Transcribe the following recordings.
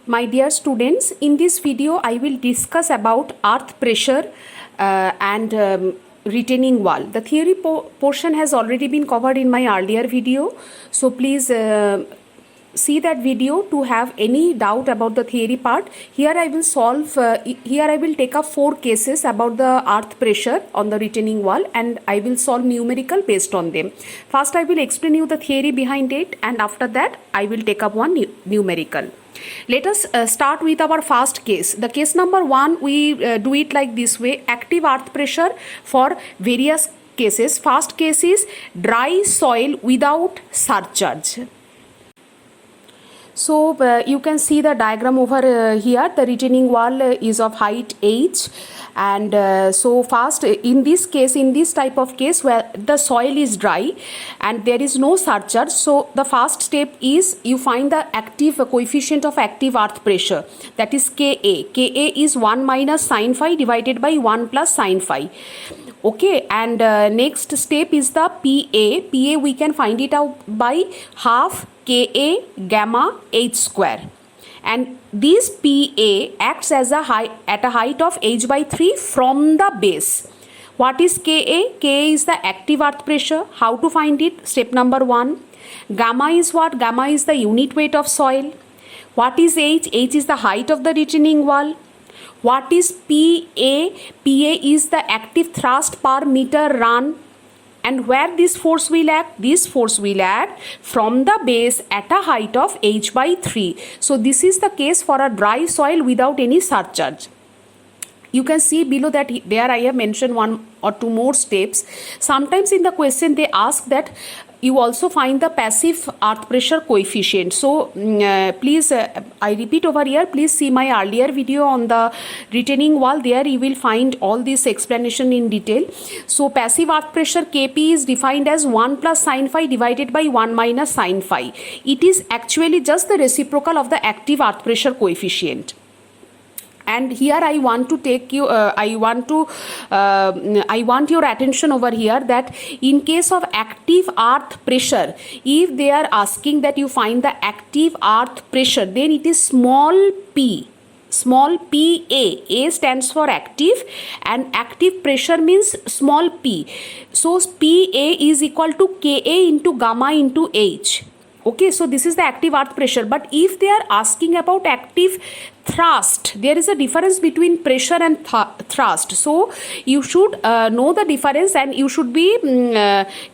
My dear students, in this video I will discuss about earth pressure and retaining wall. The theory portion has already been covered in my earlier video, so please see that video to have any doubt about the theory part. Here I will take up 4 cases about the earth pressure on the retaining wall, and I will solve numerical based on them. First I will explain you the theory behind it, and after that I will take up one numerical. Let us start with our first case. The case number 1, we do it like this way: active earth pressure for various cases. First case is dry soil without surcharge. So you can see the diagram over here. The retaining wall is of height h, and so first in this case, in this type of case where the soil is dry and there is no surcharge, so the first step is you find the active coefficient of active earth pressure, that is Ka. Ka is 1 minus sin phi divided by 1 plus sin phi. Okay, and next step is the Pa. Pa we can find it out by half Ka gamma h square, and this Pa acts as at a height of h by 3 from the base. What is Ka? Ka is the active earth pressure. How to find it? Step number 1. Gamma is what? Gamma is the unit weight of soil. What is h? H is the height of the retaining wall. What is Pa? Pa is the active thrust per meter run. And where this force will act? This force will act from the base at a height of h by 3. So this is the case for a dry soil without any surcharge. You can see below that there I have mentioned 1 or 2 more steps. Sometimes in the question they ask that you also find the passive earth pressure coefficient. So please, I repeat over here, please see my earlier video on the retaining wall. There you will find all this explanation in detail. So passive earth pressure Kp is defined as 1 plus sin phi divided by 1 minus sin phi. It is actually just the reciprocal of the active earth pressure coefficient. And here I want to take you I want your attention over here that in case of active earth pressure, if they are asking that you find the active earth pressure, then it is small p. Small p. A stands for active, and active pressure means small p. So Pa is equal to Ka into gamma into h. Okay, so this is the active earth pressure. But if they are asking about active thrust, there is a difference between pressure and thrust. So you should know the difference, and you should be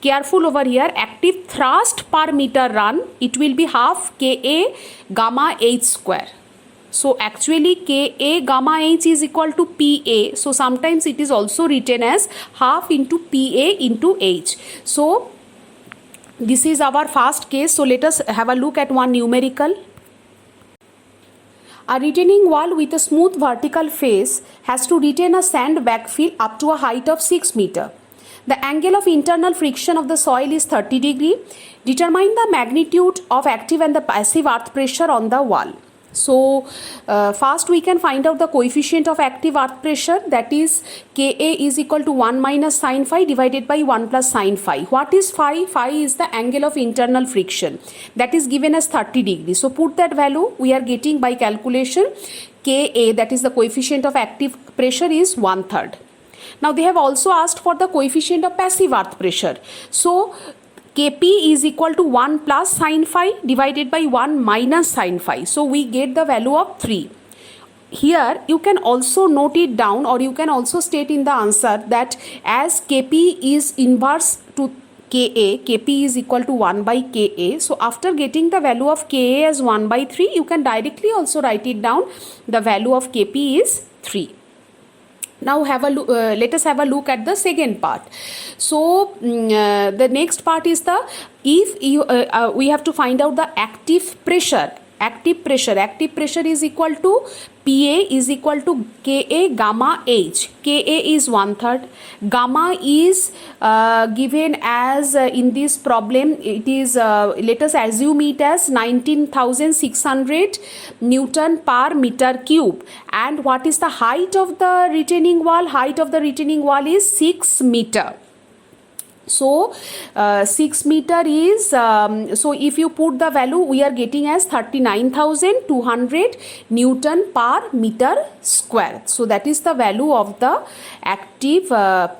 careful over here. Active thrust per meter run, it will be half Ka gamma h square. So actually Ka gamma h is equal to Pa. So sometimes it is also written as half into Pa into h. So this is our first case. So let us have a look at one numerical. A retaining wall with a smooth vertical face has to retain a sand backfill up to a height of 6 meter. The angle of internal friction of the soil is 30 degree. Determine the magnitude of active and the passive earth pressure on the wall. So first we can find out the coefficient of active earth pressure, that is Ka is equal to 1 minus sin phi divided by 1 plus sin phi. What is phi? Phi is the angle of internal friction, that is given as 30 degrees. So put that value, we are getting by calculation Ka, that is the coefficient of active pressure, is 1/3. Now they have also asked for the coefficient of passive earth pressure. So Kp is equal to 1 plus sin phi divided by 1 minus sin phi. So we get the value of 3. Here you can also note it down, or you can also state in the answer that as Kp is inverse to Ka, Kp is equal to 1 by Ka. So after getting the value of Ka as 1 by 3, you can directly also write it down. The value of Kp is 3. Now let us have a look at the second part. So the next part is the, if you we have to find out the active pressure. Active pressure is equal to Pa is equal to Ka gamma h. Ka is 1/3. Gamma is given as in this problem, it is let us assume it as 19,600 Newton per meter cube. And what is the height of the retaining wall? Height of the retaining wall is 6 meter. So 6 meter is, so if you put the value, we are getting as 39,200 Newton per meter square. So that is the value of the active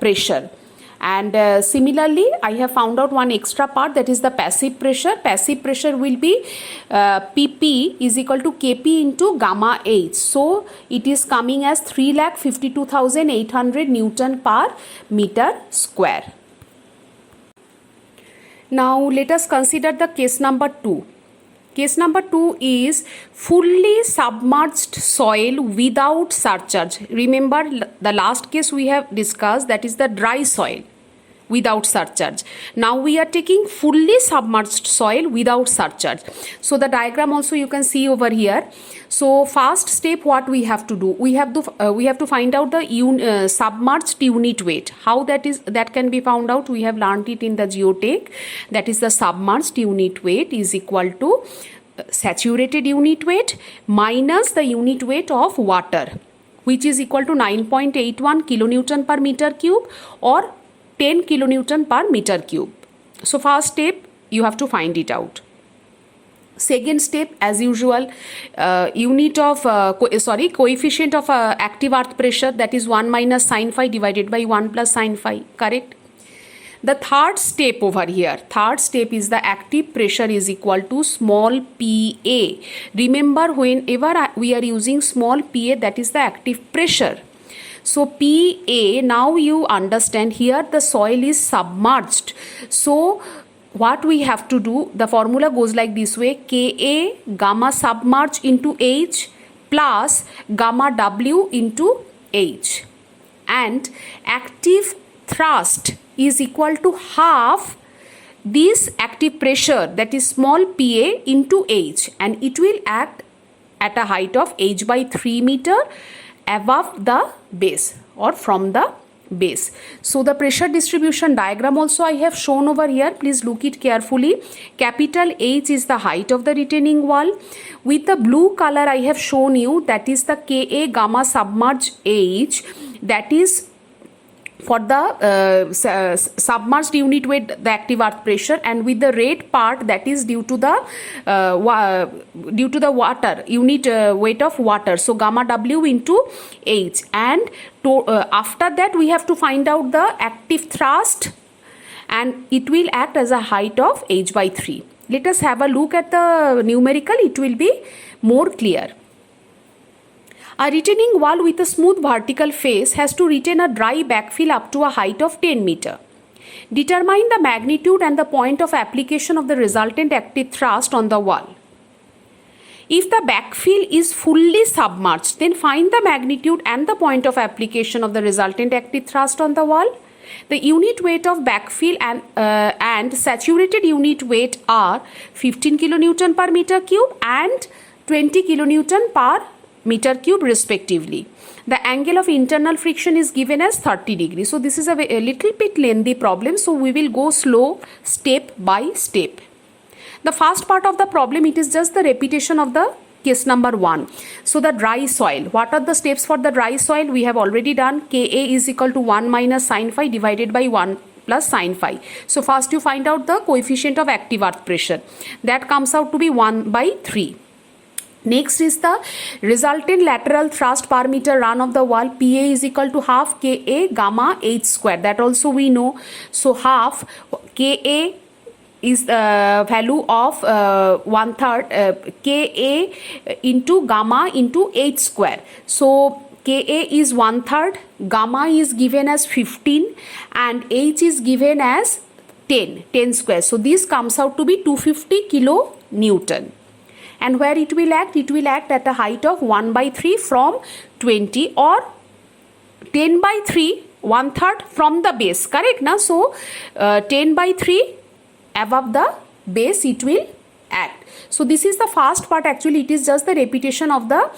pressure. And similarly, I have found out one extra part, that is the passive pressure. Passive pressure will be PP is equal to Kp into gamma H. So it is coming as 3,52,800 Newton per meter square. Now let us consider the case number 2. Case number 2 is fully submerged soil without surcharge. Remember the last case we have discussed, that is the dry soil without surcharge. Now we are taking fully submerged soil without surcharge. So the diagram also you can see over here. So first step, what we have to do, we have to find out the submerged unit weight. How that can be found out, we have learned it in the geotech. That is the submerged unit weight is equal to saturated unit weight minus the unit weight of water, which is equal to 9.81 kilonewton per meter cube or 10 kilonewton per meter cube. So first step, you have to find it out. Second step, as usual, coefficient of active earth pressure, that is 1 minus sin phi divided by 1 plus sin phi, correct? The third step over here, third step is the active pressure is equal to small pa. Remember, whenever we are using small pa, that is the active pressure. So Pa, now you understand, here the soil is submerged. So what we have to do, the formula goes like this way: Ka gamma submerged into H plus gamma W into H, and active thrust is equal to half this active pressure, that is small Pa into H, and it will act at a height of H by 3 meter above the base or from the base. So the pressure distribution diagram also I have shown over here. Please look it carefully. Capital H is the height of the retaining wall. With the blue color I have shown you, that is the Ka gamma submerged H, that is for the submerged unit weight, the active earth pressure, and with the red part, that is due to the water unit weight of water, so gamma W into H. And after that we have to find out the active thrust, and it will act as a height of H by 3. Let us have a look at the numerical, it will be more clear. A retaining wall with a smooth vertical face has to retain a dry backfill up to a height of 10 meter. Determine the magnitude and the point of application of the resultant active thrust on the wall. If the backfill is fully submerged, then find the magnitude and the point of application of the resultant active thrust on the wall. The unit weight of backfill and saturated unit weight are 15 kilonewton per meter cube and 20 kilonewton per meter cube respectively. The angle of internal friction is given as 30 degrees. So this is a little bit lengthy problem, so we will go slow step by step. The first part of the problem, it is just the repetition of the case number 1. So the dry soil, what are the steps for the dry soil? We have already done. Ka is equal to 1 minus sin phi divided by 1 plus sin phi. So first you find out the coefficient of active earth pressure. That comes out to be 1 by 3. Next is the resultant lateral thrust per meter run of the wall. Pa is equal to half Ka gamma H square. That also we know. So half Ka is the value of 1/3 Ka into gamma into H square. So Ka is 1/3, gamma is given as 15 and H is given as 10 square. So this comes out to be 250 kilonewton. And where it will act? It will act at a height of 1 by 3 from 20 or 10 by 3, 1/3 from the base, correct? Na? So 10 by 3 above the base it will act. So this is the first part, actually it is just the repetition of the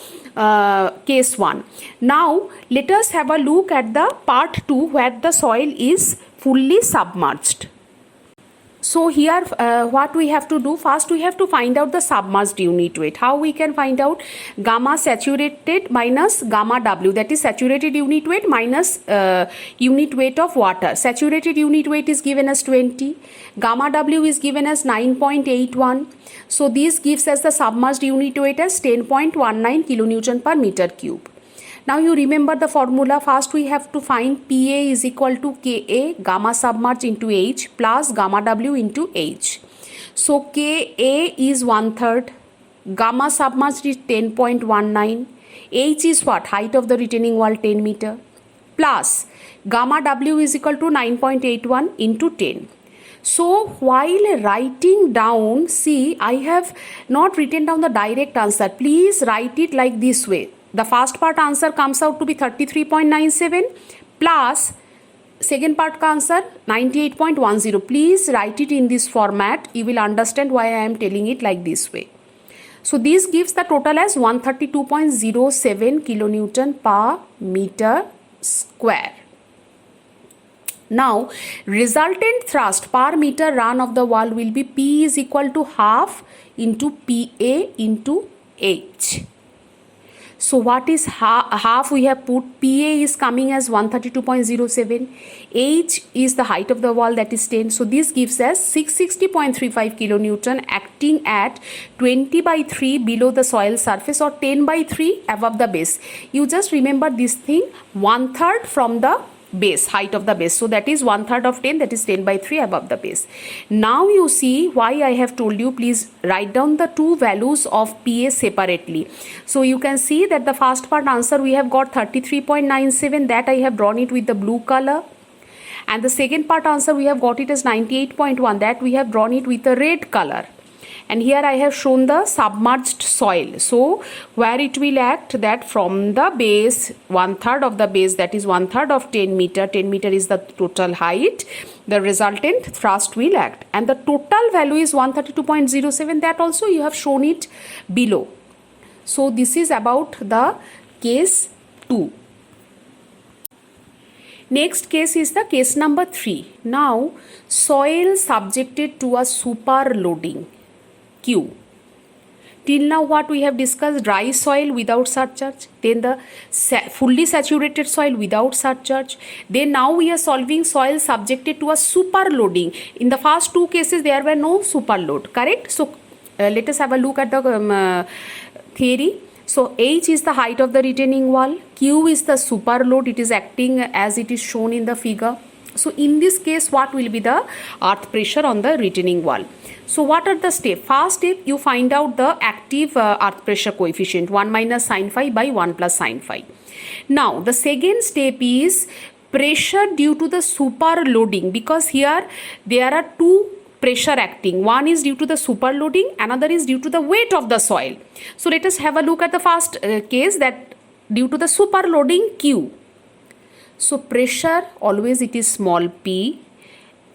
case 1. Now let us have a look at the part 2 where the soil is fully submerged. So here what we have to do, first we have to find out the submerged unit weight. How we can find out? Gamma saturated minus gamma W, that is saturated unit weight minus unit weight of water. Saturated unit weight is given as 20, gamma W is given as 9.81. so this gives us the submerged unit weight as 10.19 kilonewton per meter cube. Now you remember the formula. First we have to find PA is equal to KA, gamma submerged into H, plus gamma W into H. So KA is 1/3, gamma submerged is 10.19, H is what? Height of the retaining wall 10 meter, plus gamma W is equal to 9.81 into 10. So while writing down, see, I have not written down the direct answer. Please write it like this way. The first part answer comes out to be 33.97 plus second part answer 98.10. Please write it in this format. You will understand why I am telling it like this way. So this gives the total as 132.07 kilonewton per meter square. Now resultant thrust per meter run of the wall will be P is equal to half into PA into H. So what is half? We have put PA is coming as 132.07, H is the height of the wall, that is 10. So this gives us 660.35 kilonewton acting at 20/3 below the soil surface or 10/3 above the base. You just remember this thing, 1/3 from the base, height of the base. So that is 1/3 of 10, that is 10/3 above the base. Now you see why I have told you, please write down the two values of PA separately. So you can see that the first part answer we have got 33.97, that I have drawn it with the blue color. And the second part answer we have got it as 98.1, that we have drawn it with the red color. And here I have shown the submerged soil. So where it will act, that from the base, 1/3 of the base, that is 1/3 of 10 meter, 10 meter is the total height, the resultant thrust will act. And the total value is 132.07, that also you have shown it below. So this is about the case 2. Next case is the case number 3. Now soil subjected to a super loading Q. Till now what we have discussed, dry soil without surcharge, then the fully saturated soil without surcharge, then now we are solving soil subjected to a super loading. In the first two cases there were no super load, correct? So let us have a look at the theory. So H is the height of the retaining wall, Q is the super load, it is acting as it is shown in the figure. So in this case what will be the earth pressure on the retaining wall? So what are the steps? First step, you find out the active earth pressure coefficient, 1 minus sin phi by 1 plus sin phi. Now the second step is pressure due to the super loading, because here there are two pressure acting. One is due to the super loading, another is due to the weight of the soil. So let us have a look at the first case, that due to the super loading Q. So pressure, always it is small p.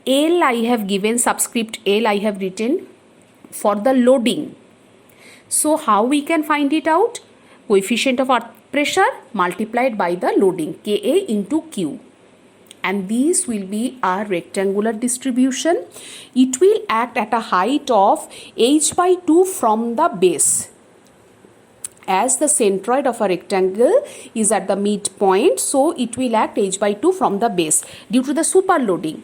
L I have given, subscript L I have written for the loading. So how we can find it out? Coefficient of earth pressure multiplied by the loading, Ka into Q. And this will be a rectangular distribution. It will act at a height of h/2 from the base. As the centroid of a rectangle is at the midpoint, so it will act h/2 from the base due to the super loading.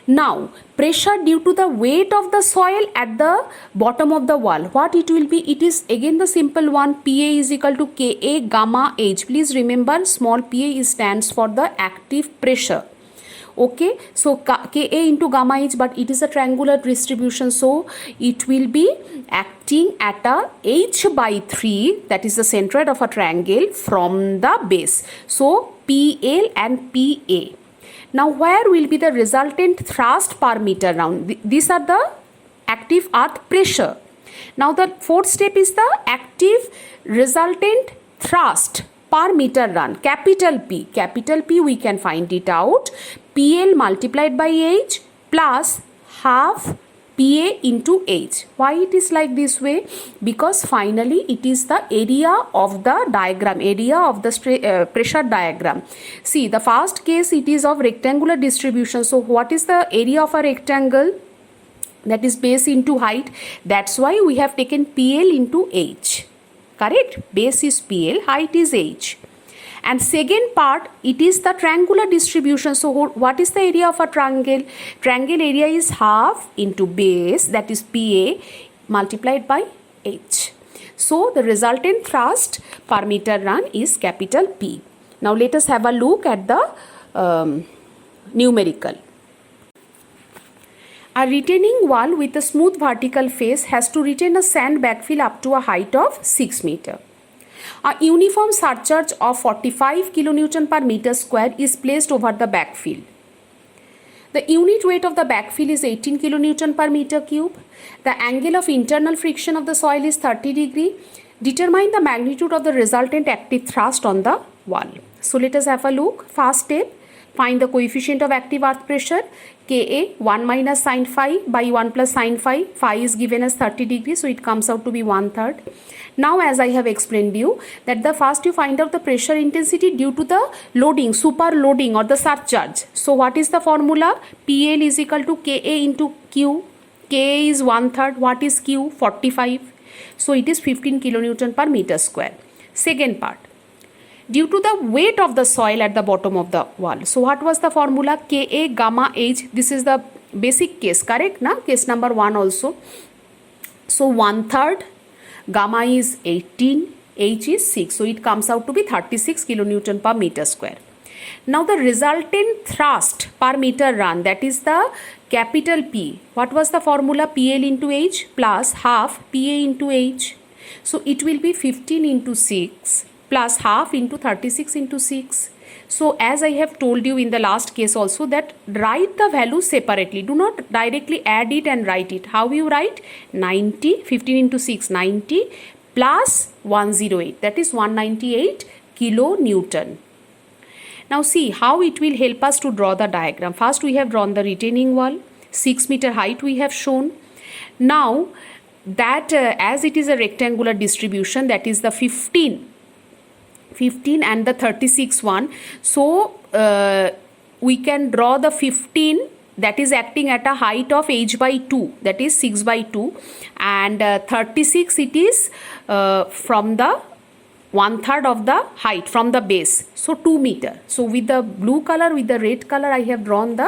Now pressure due to the weight of the soil at the bottom of the wall, what it will be? It is again the simple one, PA is equal to Ka gamma H. Please remember, small pa stands for the active pressure. Okay, so Ka into gamma H, but it is a triangular distribution, so it will be acting at a h/3, that is the centroid of a triangle, from the base. So PL and PA. Now where will be the resultant thrust per meter round? These are the active earth pressure. Now the fourth step is the active resultant thrust per meter run, capital P. Capital P we can find it out, PL multiplied by H plus half PA into H. Why it is like this way? Because finally it is the area of the diagram, area of the pressure diagram. See, the first case it is of rectangular distribution. So what is the area of a rectangle? that is base into height. That's why we have taken PL into H. Correct? Base is PL, height is H. And second part, it is the triangular distribution. So what is the area of a triangle? Triangle area is half into base, that is PA, multiplied by H. So the resultant thrust per meter run is capital P. Now let us have a look at the numerical. A retaining wall with a smooth vertical face has to retain a sand backfill up to a height of 6 meter. A uniform surcharge of 45 kN per meter square is placed over the backfill. The unit weight of the backfill is 18 kN per meter cube. The angle of internal friction of the soil is 30 degree. Determine the magnitude of the resultant active thrust on the wall. So let us have a look. First step, find the coefficient of active earth pressure. Ka 1 minus sin phi by 1 plus sin phi. Phi is given as 30 degrees, so it comes out to be 1/3. Now as I have explained you that the first you find out the pressure intensity due to the loading, super loading or the surcharge. So what is the formula? PL is equal to Ka into Q. Ka is 1/3. What is Q? 45. So it is 15 kN per meter square. Second part, due to the weight of the soil at the bottom of the wall. So what was the formula? Ka gamma H. This is the basic case, correct? Na? Case number 1 also. So 1/3. Gamma is 18, H is 6. So it comes out to be 36 kN per meter square. Now the resultant thrust per meter run, that is the capital P. What was the formula? PL into H plus half PA into H. So it will be 15 into 6 plus half into 36 into 6. So as I have told you in the last case also that write the value separately. Do not directly add it and write it. How you write? 90, 15 into 6, 90 plus 108. That is 198 kilonewton. Now see how it will help us to draw the diagram. First we have drawn the retaining wall. 6 meter height we have shown. Now that as it is a rectangular distribution, that is the 15 and the 36 one. So we can draw the 15 that is acting at a height of h by 2, that is 6 by 2, and 36 it is from the 1/3 of the height from the base, so 2 meter. So with the blue color, with the red color, I have drawn the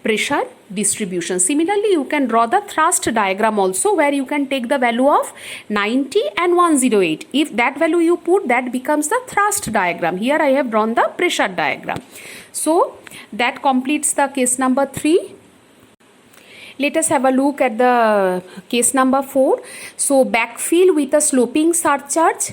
pressure distribution. Similarly, you can draw the thrust diagram also, where you can take the value of 90 and 108. If that value you put, that becomes the thrust diagram. Here I have drawn the pressure diagram. So that completes the case number 3. Let us have a look at the case number 4. So backfill with a sloping surcharge.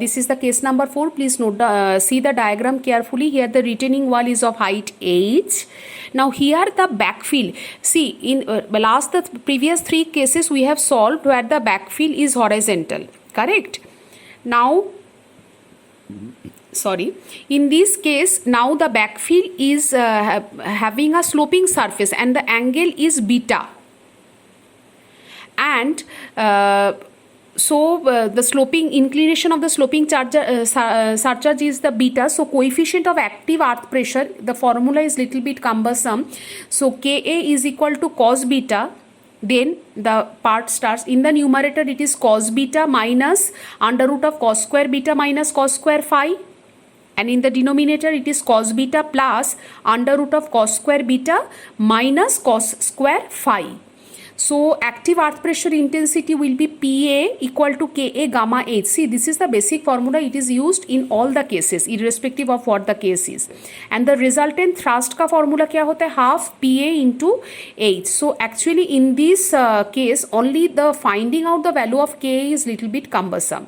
This is the case number 4. Please note see the diagram carefully. Here the retaining wall is of height h. Now here the backfill. See, in the previous 3 cases we have solved where the backfill is horizontal. Correct? Now in this case, now the backfill is having a sloping surface and the angle is beta, and the sloping inclination of the sloping surcharge is the beta. So coefficient of active earth pressure, the formula is little bit cumbersome. So Ka is equal to cos beta. Then the part starts in the numerator, it is cos beta minus under root of cos square beta minus cos square phi, and in the denominator it is cos beta plus under root of cos square beta minus cos square phi. So active earth pressure intensity will be Pa equal to Ka gamma H. See, this is the basic formula. It is used in all the cases irrespective of what the case is. And the resultant thrust का formula क्या होता है? Half Pa into H. So actually in this case only the finding out the value of Ka is little bit cumbersome.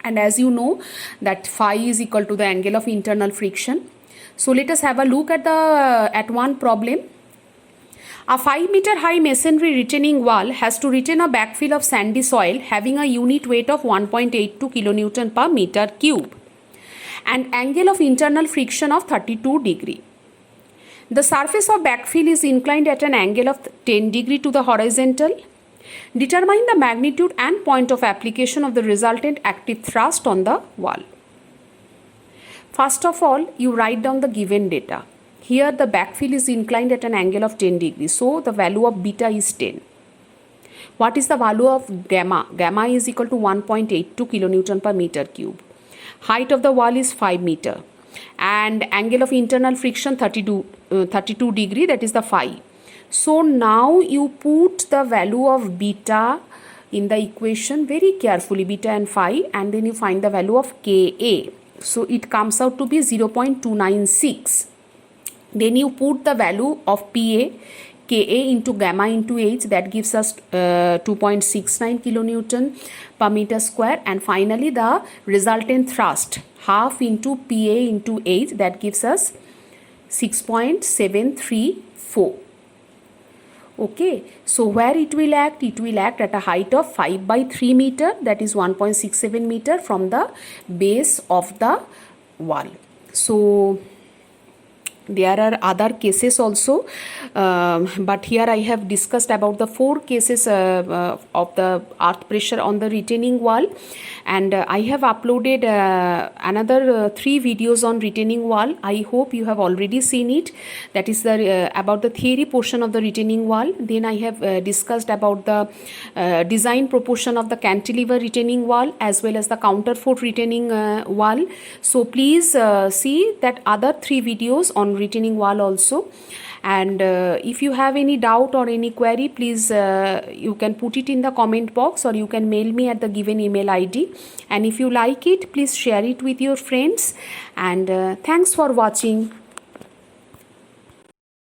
And as you know that phi is equal to the angle of internal friction. So let us have a look at one problem. A 5 meter high masonry retaining wall has to retain a backfill of sandy soil having a unit weight of 1.82 kilonewton per meter cube and angle of internal friction of 32 degree. The surface of backfill is inclined at an angle of 10 degree to the horizontal. Determine the magnitude and point of application of the resultant active thrust on the wall. First of all, you write down the given data. Here the backfill is inclined at an angle of 10 degrees. So the value of beta is 10. What is the value of gamma? Gamma is equal to 1.82 kilonewton per meter cube. Height of the wall is 5 meter. And angle of internal friction 32 degree, that is the phi. So now you put the value of beta in the equation very carefully, beta and phi, and then you find the value of Ka. So it comes out to be 0.296. Then you put the value of Pa, Ka into gamma into H, that gives us 2.69 kilonewton per meter square, and finally the resultant thrust half into Pa into H, that gives us 6.734. Okay, so where it will act? It will act at a height of 5 by 3 meter, that is 1.67 meter from the base of the wall. So there are other cases also, but here I have discussed about the 4 cases of the earth pressure on the retaining wall, and I have uploaded another 3 videos on retaining wall. I hope you have already seen it. That is the about the theory portion of the retaining wall. Then I have discussed about the design proportion of the cantilever retaining wall as well as the counterfort retaining wall. So please see that other 3 videos on retaining wall also. And if you have any doubt or any query, please you can put it in the comment box, or you can mail me at the given email ID. And if you like it, please share it with your friends. And thanks for watching.